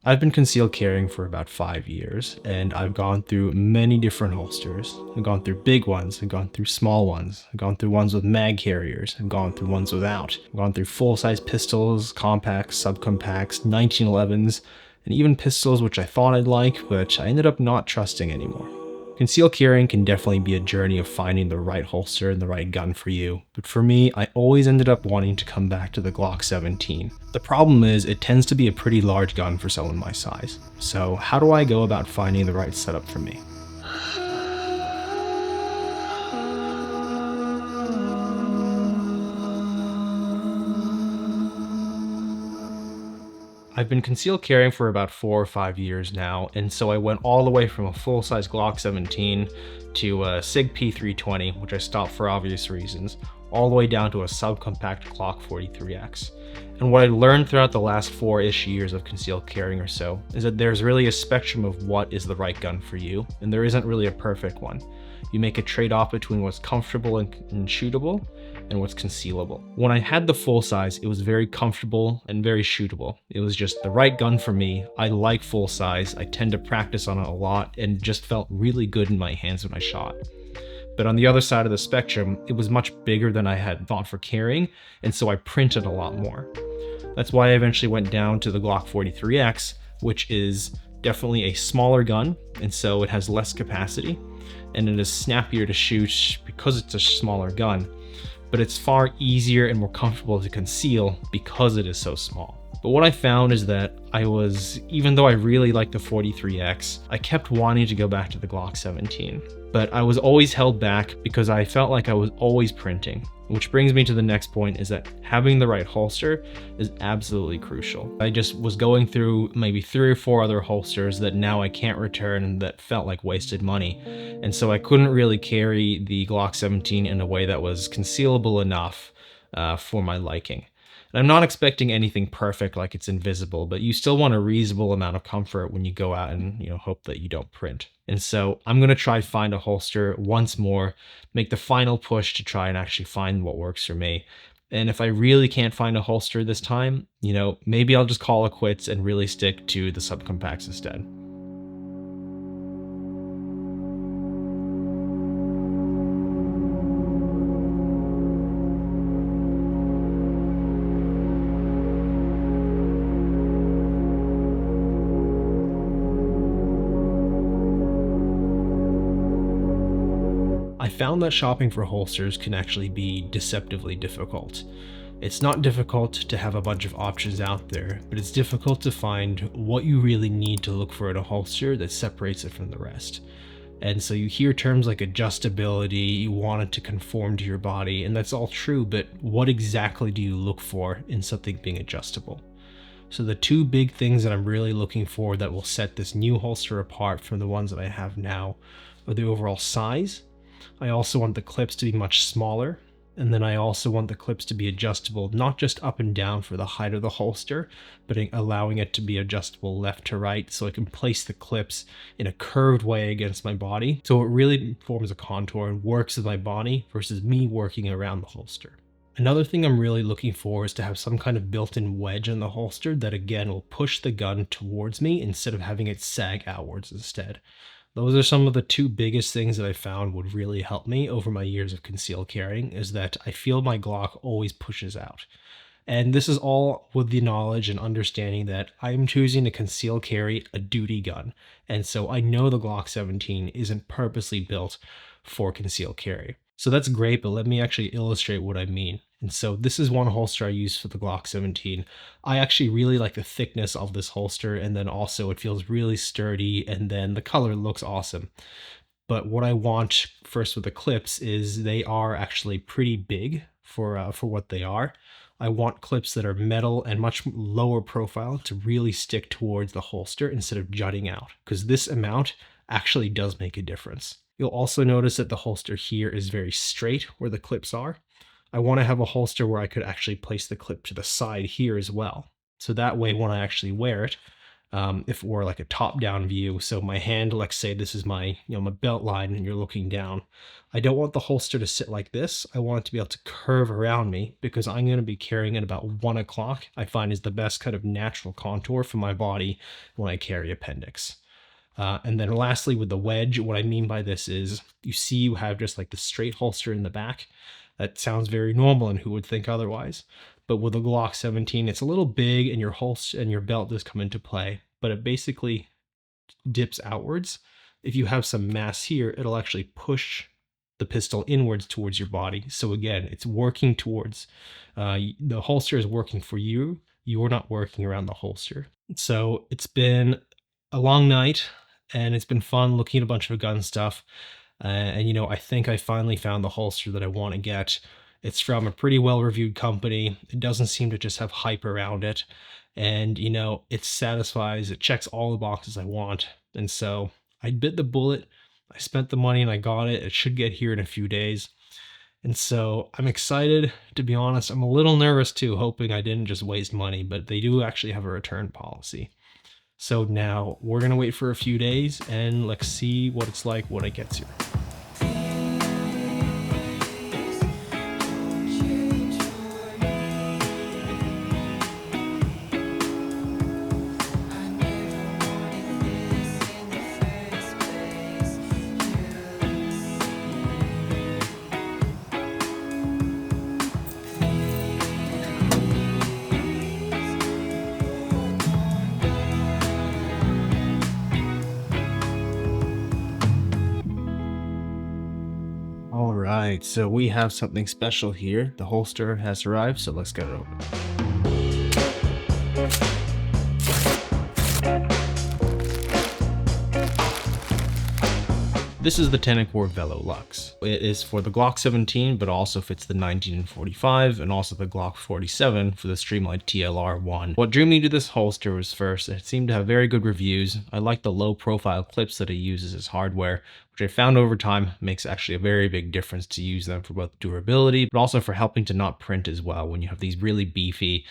I've been concealed carrying for about 5 years, and I've gone through many different holsters. I've gone through big ones, I've gone through small ones, I've gone through ones with mag carriers, I've gone through ones without. I've gone through full-size pistols, compacts, subcompacts, 1911s, and even pistols which I thought I'd like, but I ended up not trusting anymore. Concealed carrying can definitely be a journey of finding the right holster and the right gun for you, but for me, I always ended up wanting to come back to the Glock 17. The problem is, it tends to be a pretty large gun for someone my size. So how do I go about finding the right setup for me? I've been concealed carrying for about 4 or 5 years now, and so I went all the way from a full-size Glock 17 to a Sig P320, which I stopped for obvious reasons, all the way down to a subcompact Glock 43X. And what I learned throughout the last 4-ish years of concealed carrying or so is that there's really a spectrum of what is the right gun for you, and there isn't really a perfect one. You make a trade-off between what's comfortable and shootable and what's concealable. When I had the full size, it was very comfortable and very shootable. It was just the right gun for me. I like full size. I tend to practice on it a lot and just felt really good in my hands when I shot. But on the other side of the spectrum, it was much bigger than I had thought for carrying, and so I printed a lot more. That's why I eventually went down to the Glock 43X, which is definitely a smaller gun, and so it has less capacity, and it is snappier to shoot because it's a smaller gun, but it's far easier and more comfortable to conceal because it is so small. But what I found is that even though I really liked the 43X, I kept wanting to go back to the Glock 17. But I was always held back because I felt like I was always printing. Which brings me to the next point, is that having the right holster is absolutely crucial. I just was going through maybe 3 or 4 other holsters that now I can't return and that felt like wasted money. And so I couldn't really carry the Glock 17 in a way that was concealable enough for my liking. And I'm not expecting anything perfect like it's invisible, but you still want a reasonable amount of comfort when you go out and hope that you don't print. And so I'm going to try find a holster once more, make the final push to try and actually find what works for me. And if I really can't find a holster this time, maybe I'll just call it quits and really stick to the subcompacts instead. I found that shopping for holsters can actually be deceptively difficult. It's not difficult to have a bunch of options out there, but it's difficult to find what you really need to look for in a holster that separates it from the rest. And so you hear terms like adjustability, you want it to conform to your body, and that's all true, but what exactly do you look for in something being adjustable? So the 2 big things that I'm really looking for that will set this new holster apart from the ones that I have now are the overall size. I also want the clips to be much smaller, and then I also want the clips to be adjustable, not just up and down for the height of the holster, but allowing it to be adjustable left to right so I can place the clips in a curved way against my body. So it really forms a contour and works with my body versus me working around the holster. Another thing I'm really looking for is to have some kind of built-in wedge in the holster that again will push the gun towards me instead of having it sag outwards instead. Those are some of the 2 biggest things that I found would really help me over my years of concealed carrying, is that I feel my Glock always pushes out. And this is all with the knowledge and understanding that I'm choosing to conceal carry a duty gun. And so I know the Glock 17 isn't purposely built for concealed carry. So that's great, but let me actually illustrate what I mean. And so this is one holster I use for the Glock 17. I actually really like the thickness of this holster, and then also it feels really sturdy, and then the color looks awesome. But what I want first with the clips is they are actually pretty big for what they are. I want clips that are metal and much lower profile to really stick towards the holster instead of jutting out, because this amount actually does make a difference. You'll also notice that the holster here is very straight where the clips are. I want to have a holster where I could actually place the clip to the side here as well. So that way when I actually wear it, if it were like a top-down view. So my hand, like say this is my, my belt line and you're looking down. I don't want the holster to sit like this. I want it to be able to curve around me because I'm going to be carrying it about 1 o'clock. I find is the best kind of natural contour for my body when I carry appendix. And then lastly, with the wedge, what I mean by this is you see you have just like the straight holster in the back. That sounds very normal, and who would think otherwise? But with a Glock 17, it's a little big, and your holster and your belt does come into play, but it basically dips outwards. If you have some mass here, it'll actually push the pistol inwards towards your body. So again, it's working towards, the holster is working for you. You're not working around the holster. So it's been a long night, and it's been fun looking at a bunch of gun stuff. And I think I finally found the holster that I want to get. It's from a pretty well-reviewed company. It doesn't seem to just have hype around it. And, it satisfies, it checks all the boxes I want. And so I bit the bullet. I spent the money and I got it. It should get here in a few days. And so I'm excited, to be honest. I'm a little nervous too, hoping I didn't just waste money, but they do actually have a return policy. So now we're going to wait for a few days and let's see what it's like when it gets here. All right, so we have something special here. The holster has arrived, so let's get it open. This is the Tenicor Velo Lux. It is for the Glock 17, but also fits the 19 and 45, and also the Glock 47 for the Streamlined TLR1. What drew me to this holster was first, it seemed to have very good reviews. I like the low profile clips that it uses as hardware, which I found over time makes actually a very big difference to use them for both durability, but also for helping to not print as well when you have these really beefy,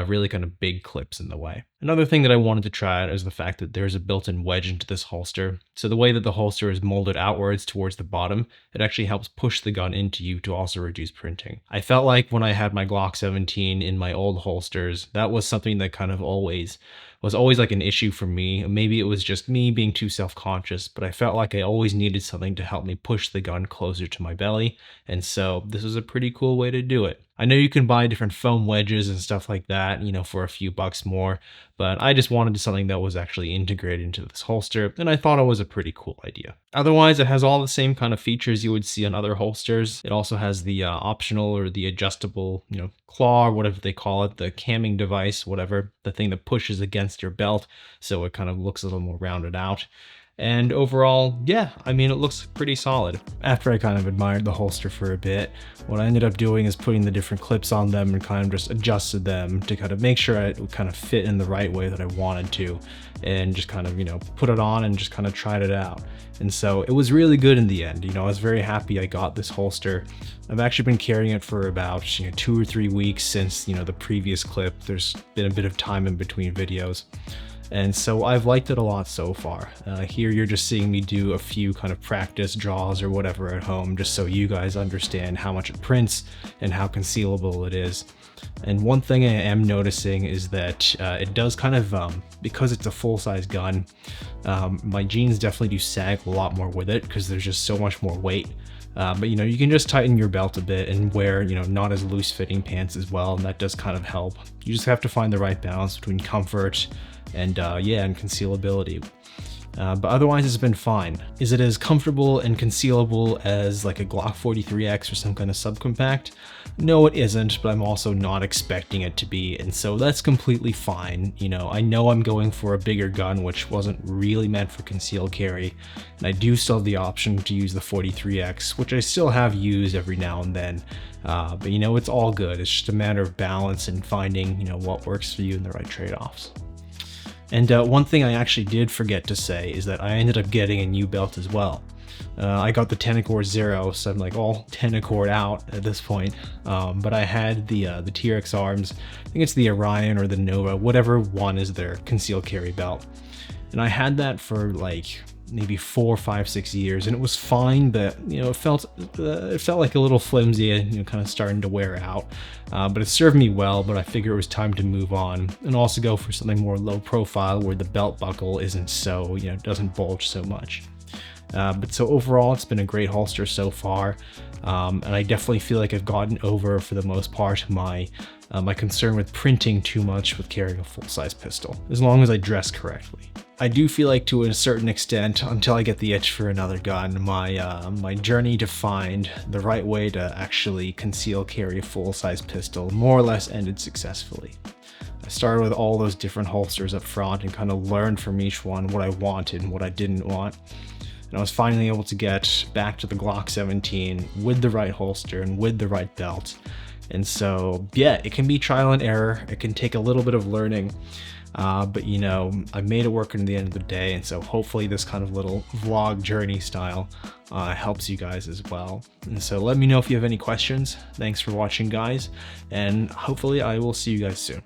really kind of big clips in the way. Another thing that I wanted to try out is the fact that there's a built-in wedge into this holster. So the way that the holster is molded outwards towards the bottom, it actually helps push the gun into you to also reduce printing. I felt like when I had my Glock 17 in my old holsters, that was something that kind of was always like an issue for me. Maybe it was just me being too self-conscious, but I felt like I always needed something to help me push the gun closer to my belly. And so this is a pretty cool way to do it. I know you can buy different foam wedges and stuff like that, for a few bucks more, but I just wanted something that was actually integrated into this holster, and I thought it was a pretty cool idea. Otherwise, it has all the same kind of features you would see on other holsters. It also has the optional or the adjustable, claw or whatever they call it, the camming device, whatever, the thing that pushes against your belt, so it kind of looks a little more rounded out. And overall, yeah, it looks pretty solid. After I kind of admired the holster for a bit, what I ended up doing is putting the different clips on them and kind of just adjusted them to kind of make sure it would kind of fit in the right way that I wanted to, and just kind of, put it on and just kind of tried it out. And so it was really good in the end. I was very happy I got this holster. I've actually been carrying it for about 2 or 3 weeks since, the previous clip. There's been a bit of time in between videos. And so I've liked it a lot so far. Here you're just seeing me do a few kind of practice draws or whatever at home, just so you guys understand how much it prints and how concealable it is. And one thing I am noticing is that it does kind of, because it's a full-size gun, my jeans definitely do sag a lot more with it because there's just so much more weight. But you can just tighten your belt a bit and wear, not as loose fitting pants as well, and that does kind of help. You just have to find the right balance between comfort and and concealability. But otherwise it's been fine. Is it as comfortable and concealable as like a Glock 43X or some kind of subcompact? No, it isn't, but I'm also not expecting it to be, and so that's completely fine. I know I'm going for a bigger gun, which wasn't really meant for concealed carry, and I do still have the option to use the 43X, which I still have used every now and then. But it's all good. It's just a matter of balance and finding, what works for you and the right trade-offs. And one thing I actually did forget to say is that I ended up getting a new belt as well. I got the Tenicor Zero, so I'm like all Tenicor out at this point. But I had the TRX arms. I think it's the Orion or the Nova, whatever one is their concealed carry belt. And I had that for like maybe 4, 5, 6 years, and it was fine, but you know, it felt like a little flimsy and, you know, kind of starting to wear out. But it served me well, but I figured it was time to move on and also go for something more low profile where the belt buckle isn't so, you know, doesn't bulge so much. But so overall, it's been a great holster so far, and I definitely feel like I've gotten over, for the most part, my concern with printing too much with carrying a full-size pistol, as long as I dress correctly. I do feel like, to a certain extent, until I get the itch for another gun, my journey to find the right way to actually conceal carry a full-size pistol more or less ended successfully. I started with all those different holsters up front and kind of learned from each one what I wanted and what I didn't want. And I was finally able to get back to the Glock 17 with the right holster and with the right belt. And so, yeah, it can be trial and error. It can take a little bit of learning. But you know, I made it work in the end of the day, and so hopefully this kind of little vlog journey style helps you guys as well. And so let me know if you have any questions. Thanks for watching, guys, and hopefully I will see you guys soon.